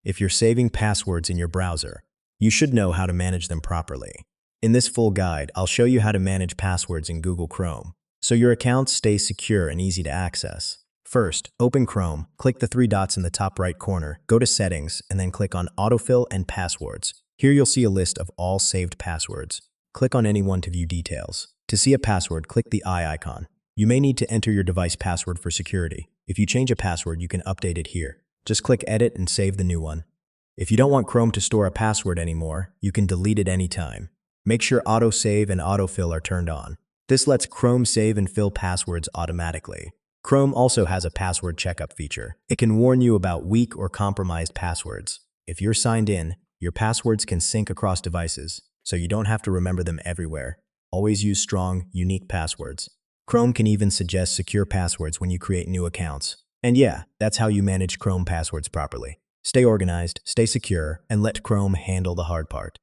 If you're saving passwords in your browser, you should know how to manage them properly. In this full guide, I'll show you how to manage passwords in Google Chrome, so your accounts stay secure and easy to access. First, open Chrome, click the three dots in the top right corner, go to Settings, and then click on Autofill and Passwords. Here you'll see a list of all saved passwords. Click on any one to view details. To see a password, click the eye icon. You may need to enter your device password for security. If you change a password, you can update it here. Just click Edit and save the new one. If you don't want Chrome to store a password anymore, you can delete it anytime. Make sure autosave and autofill are turned on. This lets Chrome save and fill passwords automatically. Chrome also has a password checkup feature. It can warn you about weak or compromised passwords. If you're signed in, your passwords can sync across devices, so you don't have to remember them everywhere. Always use strong, unique passwords. Chrome can even suggest secure passwords when you create new accounts. And yeah, that's how you manage Chrome passwords properly. Stay organized, stay secure, and let Chrome handle the hard part.